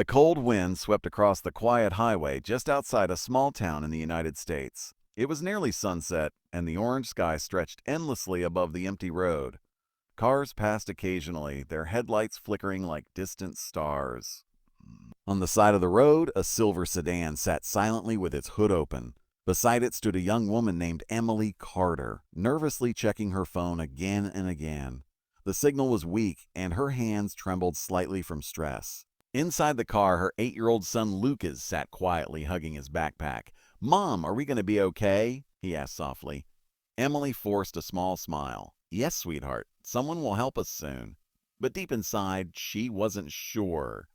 The cold wind swept across the quiet highway just outside a small town in the United States. It was nearly sunset, and the orange sky stretched endlessly above the empty road. Cars passed occasionally, their headlights flickering like distant stars. On the side of the road, a silver sedan sat silently with its hood open. Beside it stood a young woman named Emily Carter, nervously checking her phone again and again. The signal was weak, and her hands trembled slightly from stress. Inside the car, her 8-year-old son Lucas sat quietly hugging his backpack. "Mom, are we going to be okay?" he asked softly. Emily forced a small smile. "Yes, sweetheart, someone will help us soon." But deep inside, she wasn't sure.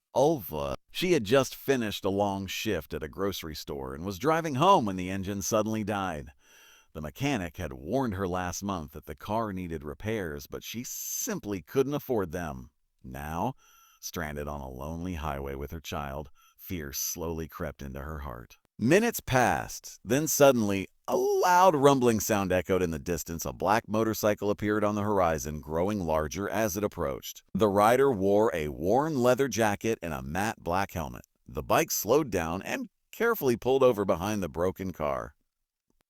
She had just finished a long shift at a grocery store and was driving home when the engine suddenly died. The mechanic had warned her last month that the car needed repairs, but she simply couldn't afford them. Now, stranded on a lonely highway with her child, fear slowly crept into her heart. Minutes passed, then suddenly, a loud rumbling sound echoed in the distance. A black motorcycle appeared on the horizon, growing larger as it approached. The rider wore a worn leather jacket and a matte black helmet. The bike slowed down and carefully pulled over behind the broken car.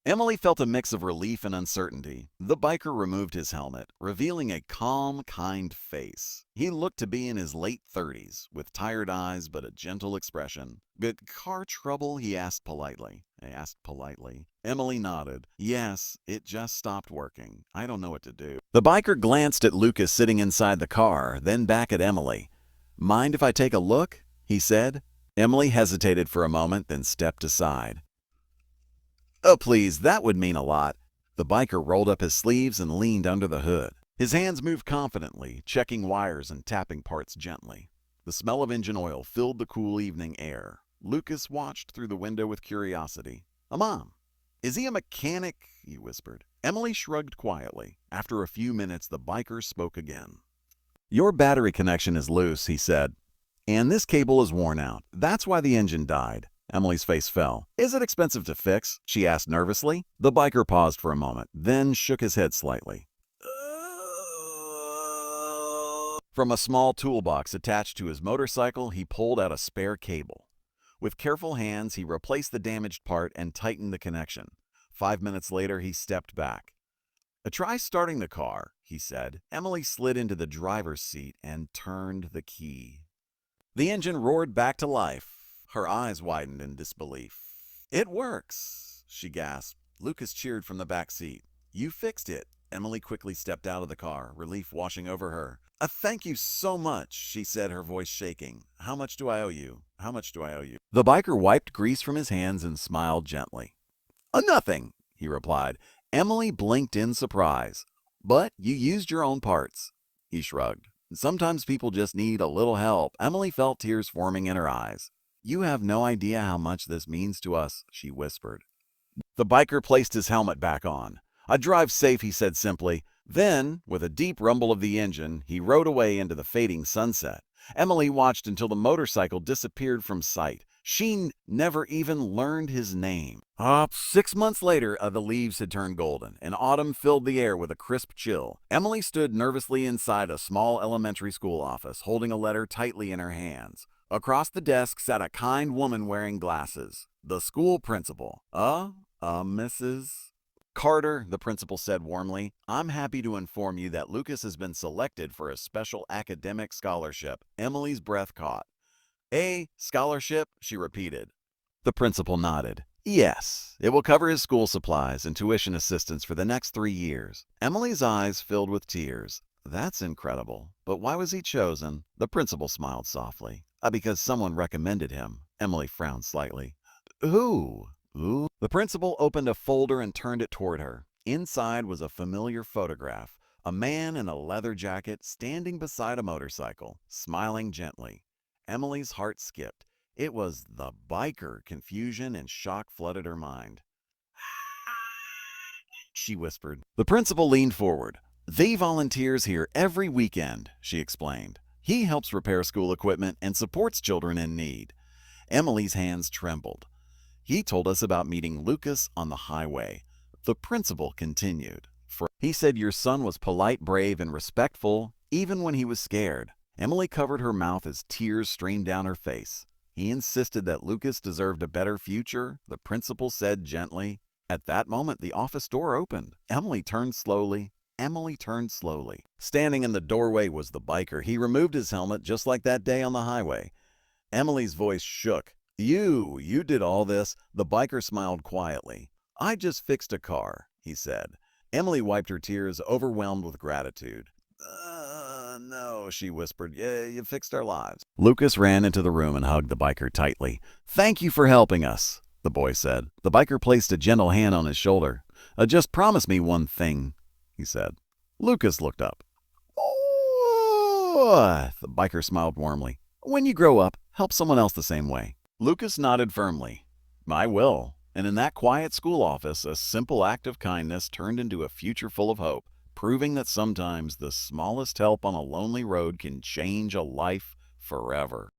Emily felt a mix of relief and uncertainty. The biker removed his helmet, revealing a calm, kind face. He looked to be in his late 30s, with tired eyes but a gentle expression. "Good car trouble?" he asked politely. Emily nodded. "Yes, it just stopped working. I don't know what to do." The biker glanced at Lucas sitting inside the car, then back at Emily. "Mind if I take a look?" he said. Emily hesitated for a moment, then stepped aside. "Oh, please, that would mean a lot." The biker rolled up his sleeves and leaned under the hood. His hands moved confidently, checking wires and tapping parts gently. The smell of engine oil filled the cool evening air. Lucas watched through the window with curiosity. "Mom, is he a mechanic?" he whispered. Emily shrugged quietly. After a few minutes, the biker spoke again. "Your battery connection is loose," he said, "and this cable is worn out. That's why the engine died." Emily's face fell. "Is it expensive to fix?" she asked nervously. The biker paused for a moment, then shook his head slightly. From a small toolbox attached to his motorcycle, he pulled out a spare cable. With careful hands, he replaced the damaged part and tightened the connection. 5 minutes later, he stepped back. "Try starting the car," he said. Emily slid into the driver's seat and turned the key. The engine roared back to life. Her eyes widened in disbelief. "It works," she gasped. Lucas cheered from the back seat. "You fixed it." Emily quickly stepped out of the car, relief washing over her. Thank you so much," she said, her voice shaking. "How much do I owe you? How much do I owe you?" The biker wiped grease from his hands and smiled gently. Nothing," he replied. Emily blinked in surprise. "But you used your own parts." He shrugged. "Sometimes people just need a little help." Emily felt tears forming in her eyes. "You have no idea how much this means to us," she whispered. The biker placed his helmet back on. "Drive safe," he said simply. Then, with a deep rumble of the engine, he rode away into the fading sunset. Emily watched until the motorcycle disappeared from sight. She never even learned his name. 6 months later, the leaves had turned golden, and autumn filled the air with a crisp chill. Emily stood nervously inside a small elementary school office, holding a letter tightly in her hands. Across the desk sat a kind woman wearing glasses. The school principal. Mrs. Carter," the principal said warmly. "I'm happy to inform you that Lucas has been selected for a special academic scholarship." Emily's breath caught. "A scholarship?" she repeated. The principal nodded. "Yes, it will cover his school supplies and tuition assistance for the next 3 years." Emily's eyes filled with tears. "That's incredible. But why was he chosen?" The principal smiled softly. Because someone recommended him." Emily frowned slightly. "Who?" The principal opened a folder and turned it toward her. Inside was a familiar photograph. A man in a leather jacket standing beside a motorcycle, smiling gently. Emily's heart skipped. It was the biker. Confusion and shock flooded her mind. She whispered. The principal leaned forward. "They volunteers here every weekend," she explained. "He helps repair school equipment and supports children in need." Emily's hands trembled. "He told us about meeting Lucas on the highway." The principal continued. "He said your son was polite, brave, and respectful, even when he was scared. Emily covered her mouth as tears streamed down her face. He insisted that Lucas deserved a better future, the principal said gently. At that moment, the office door opened. Emily turned slowly. Standing in the doorway was the biker. He removed his helmet just like that day on the highway. Emily's voice shook. You did all this?" The biker smiled quietly. "I just fixed a car," he said. Emily wiped her tears, overwhelmed with gratitude. No," she whispered. "Yeah, you fixed our lives." Lucas ran into the room and hugged the biker tightly. "Thank you for helping us," the boy said. The biker placed a gentle hand on his shoulder. Just promise me one thing," he said. Lucas looked up. "Oh," the biker smiled warmly. "When you grow up, help someone else the same way." Lucas nodded firmly. "I will." And in that quiet school office, a simple act of kindness turned into a future full of hope, proving that sometimes the smallest help on a lonely road can change a life forever.